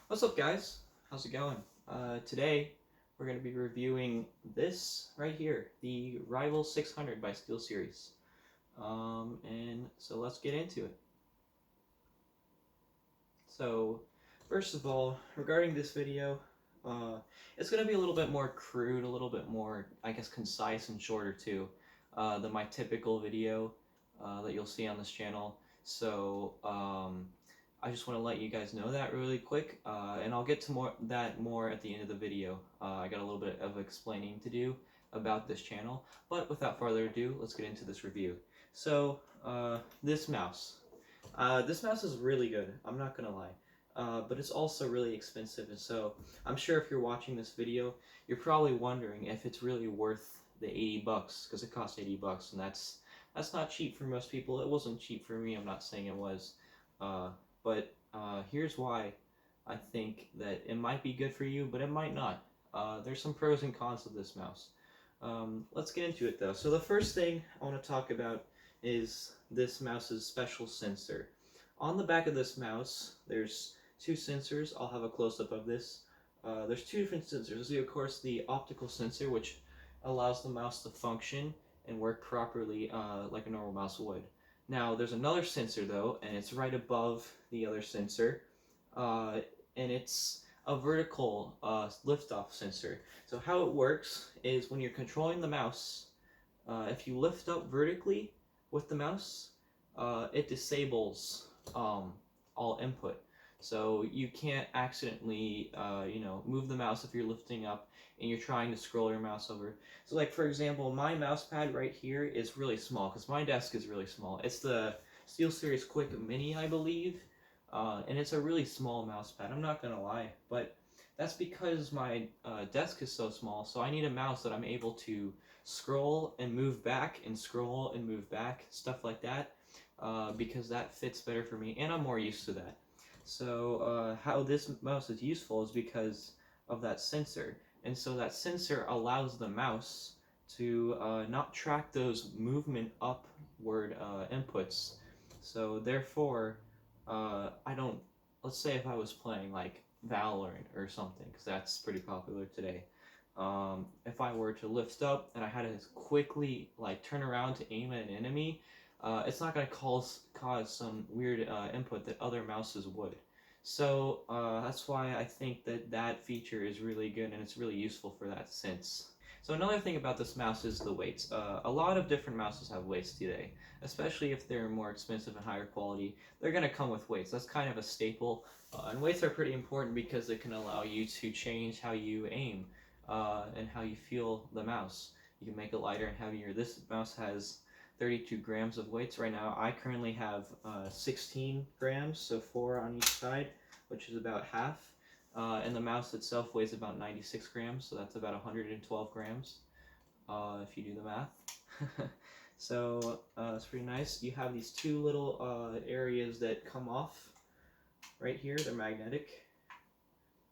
What's up, guys? How's it going? Today we're going to be reviewing this right here, the Rival 600 by SteelSeries. And so let's get into it. So, first of all, regarding this video, it's going to be a little bit more crude, a little bit more, I guess, concise and shorter too, than my typical video that you'll see on this channel. So, I just want to let you guys know that really quick, and I'll get to more at the end of the video. I got a little bit of explaining to do about this channel, but without further ado, let's get into this review. So, this mouse. This mouse is really good, I'm not gonna lie. But it's also really expensive, and so I'm sure if you're watching this video, you're probably wondering if it's really worth the 80 bucks, because it costs 80 bucks, and that's not cheap for most people. It wasn't cheap for me, I'm not saying it was. But here's why I think that it might be good for you, but it might not. There's some pros and cons of this mouse. Let's get into it though. So the first thing I want to talk about is this mouse's special sensor. On the back of this mouse, there's two sensors. I'll have a close-up of this. There's two different sensors. There's of course the optical sensor, which allows the mouse to function and work properly like a normal mouse would. Now there's another sensor though, and it's right above the other sensor, uh, and it's a vertical lift-off sensor. So how it works is when you're controlling the mouse, if you lift up vertically with the mouse, it disables all input. So you can't accidentally, move the mouse if you're lifting up and you're trying to scroll your mouse over. So like for example, my mouse pad right here is really small because my desk is really small. It's the SteelSeries Quick Mini, I believe, and it's a really small mouse pad. I'm not gonna lie, but that's because my desk is so small. So I need a mouse that I'm able to scroll and move back and scroll and move back, stuff like that, because that fits better for me, and I'm more used to that. So how this mouse is useful is because of that sensor. And so that sensor allows the mouse to not track those movement upward inputs. So therefore, I don't, let's say if I was playing like Valorant or something, because that's pretty popular today. If I were to lift up and I had to quickly like turn around to aim at an enemy, it's not going to cause some weird input that other mouses would. So that's why I think that that feature is really good and it's really useful for that sense. So another thing about this mouse is the weights. A lot of different mouses have weights today, especially if they're more expensive and higher quality. They're going to come with weights. That's kind of a staple. And weights are pretty important because they can allow you to change how you aim and how you feel the mouse. You can make it lighter and heavier. This mouse has 32 grams of weights right now. I currently have 16 grams, so 4 on each side, which is about half. And the mouse itself weighs about 96 grams, so that's about 112 grams, if you do the math. So it's pretty nice. You have these two little areas that come off right here. They're magnetic.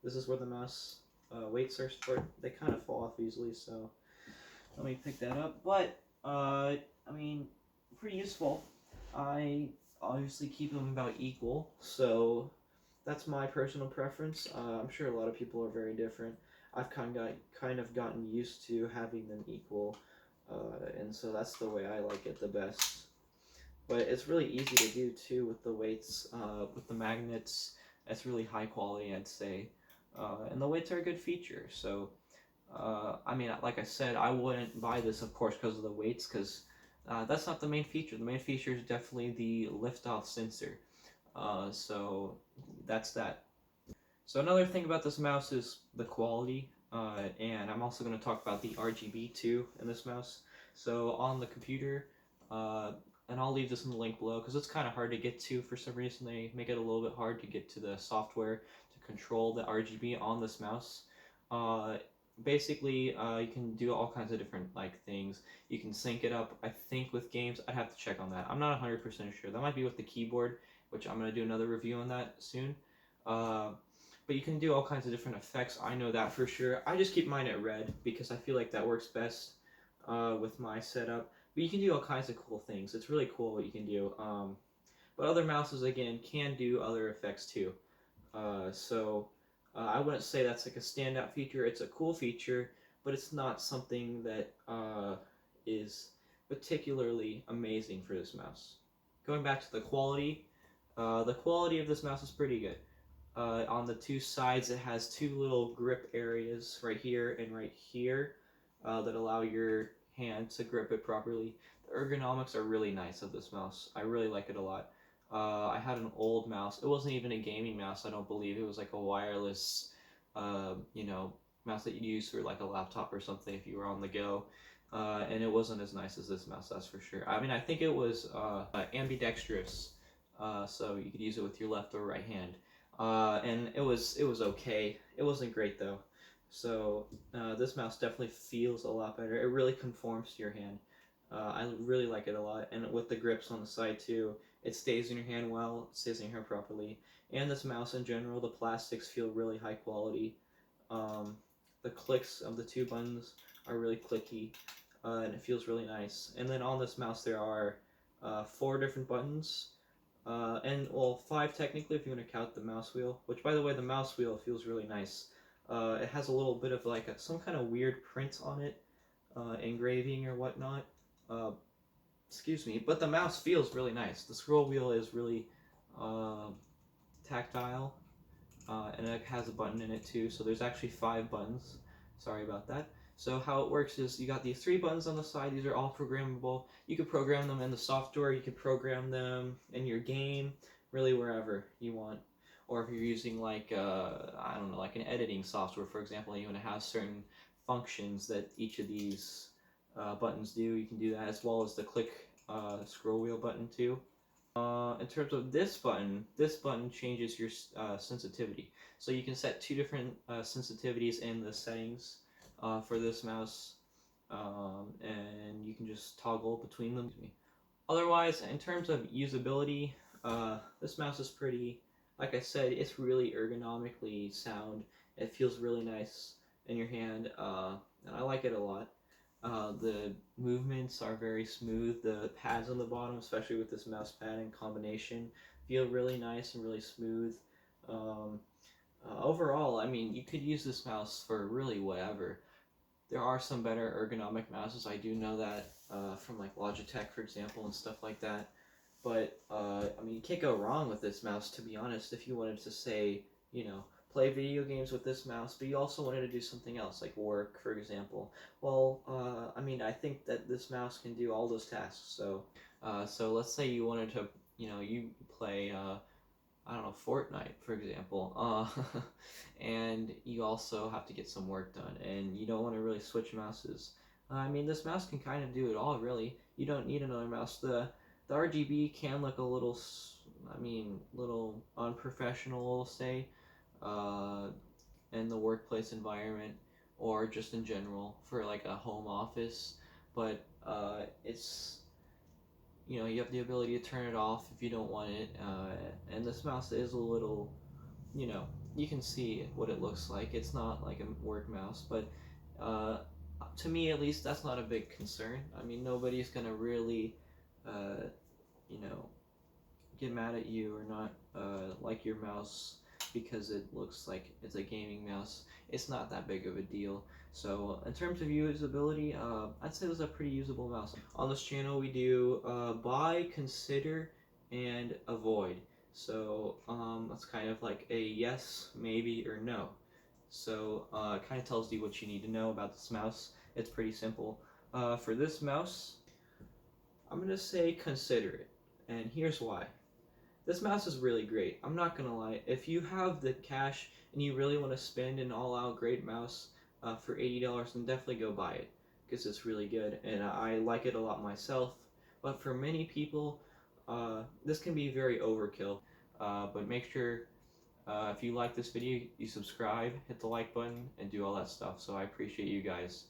This is where the mouse weights are stored. They kind of fall off easily, so let me pick that up. But I mean, pretty useful. I obviously keep them about equal, so that's my personal preference. I'm sure a lot of people are very different. I've kind of gotten used to having them equal, and so that's the way I like it the best. But it's really easy to do too with the weights, with the magnets. It's really high quality, I'd say, and the weights are a good feature. So, I mean, like I said, I wouldn't buy this, of course, because of the weights, because that's not the main feature. The main feature is definitely the lift-off sensor. So that's that. So another thing about this mouse is the quality, and I'm also going to talk about the RGB too in this mouse. So on the computer, and I'll leave this in the link below because it's kind of hard to get to for some reason. They make it a little bit hard to get to the software to control the RGB on this mouse. Uh, Basically, you can do all kinds of different like things. You can sync it up, I think, with games. I'd have to check on that. I'm not 100% sure. That might be with the keyboard, which I'm going to do another review on that soon. Uh, but you can do all kinds of different effects. I know that for sure. I just keep mine at red because I feel like that works best with my setup. But you can do all kinds of cool things. It's really cool what you can do. But other mouses, again, can do other effects too. So I wouldn't say that's like a standout feature. It's a cool feature, but it's not something that is particularly amazing for this mouse. Going back to the quality of this mouse is pretty good. On the two sides, it has two little grip areas right here and right here that allow your hand to grip it properly. The ergonomics are really nice of this mouse. I really like it a lot. I had an old mouse. It wasn't even a gaming mouse, I don't believe. It was like a wireless, mouse that you use for like a laptop or something if you were on the go. And it wasn't as nice as this mouse, that's for sure. I mean, I think it was ambidextrous, so you could use it with your left or right hand. And it was okay. It wasn't great though. So this mouse definitely feels a lot better. It really conforms to your hand. I really like it a lot, and with the grips on the side too, it stays in your hand well, it stays in your hand properly. And this mouse in general, the plastics feel really high quality. Um, the clicks of the two buttons are really clicky, and it feels really nice. And then on this mouse there are 4 different buttons, and well, 5 technically if you want to count the mouse wheel. Which, by the way, the mouse wheel feels really nice. It has a little bit of like some kind of weird print on it, engraving or whatnot. Uh, excuse me, but the mouse feels really nice. The scroll wheel is really uh, tactile, and it has a button in it too. So there's actually 5 buttons. Sorry about that. So how it works is you got these 3 buttons on the side. These are all programmable. You could program them in the software. You could program them in your game, really wherever you want. Or if you're using like I don't know, like an editing software, for example, and you want to have certain functions that each of these buttons do, you can do that, as well as the click scroll wheel button too. In terms of this button changes your sensitivity. So you can set 2 different sensitivities in the settings for this mouse, and you can just toggle between them. Otherwise, in terms of usability, this mouse is pretty, like I said, it's really ergonomically sound. It feels really nice in your hand, and I like it a lot. The movements are very smooth. The pads on the bottom, especially with this mouse pad in combination, feel really nice and really smooth. Um, Overall, I mean, you could use this mouse for really whatever. There are some better ergonomic mouses. I do know that from like Logitech, for example, and stuff like that. But I mean, you can't go wrong with this mouse, to be honest. If you wanted to say, play video games with this mouse, but you also wanted to do something else, like work, for example. Well, I mean, I think that this mouse can do all those tasks. So let's say you wanted to, you play, I don't know, Fortnite, for example, and you also have to get some work done, and you don't want to really switch mouses. I mean, this mouse can kind of do it all, really. You don't need another mouse. The RGB can look a little, little unprofessional, we'll say, uh, in the workplace environment, or just in general for like a home office. But it's, you have the ability to turn it off if you don't want it. And this mouse is a little, you can see what it looks like. It's not like a work mouse, but uh, to me at least, that's not a big concern. I mean, nobody's gonna really, uh, you know, get mad at you or not like your mouse because it looks like it's a gaming mouse. It's not that big of a deal. So in terms of usability, I'd say this is a pretty usable mouse. On this channel we do buy, consider, and avoid. So that's kind of like a yes, maybe, or no. So it kind of tells you what you need to know about this mouse. It's pretty simple. For this mouse, I'm going to say consider it. And here's why. This mouse is really great. I'm not gonna lie. If you have the cash and you really want to spend an all-out great mouse for $80, then definitely go buy it because it's really good, and I like it a lot myself. But for many people, this can be very overkill. But make sure if you like this video, you subscribe, hit the like button, and do all that stuff. So I appreciate you guys.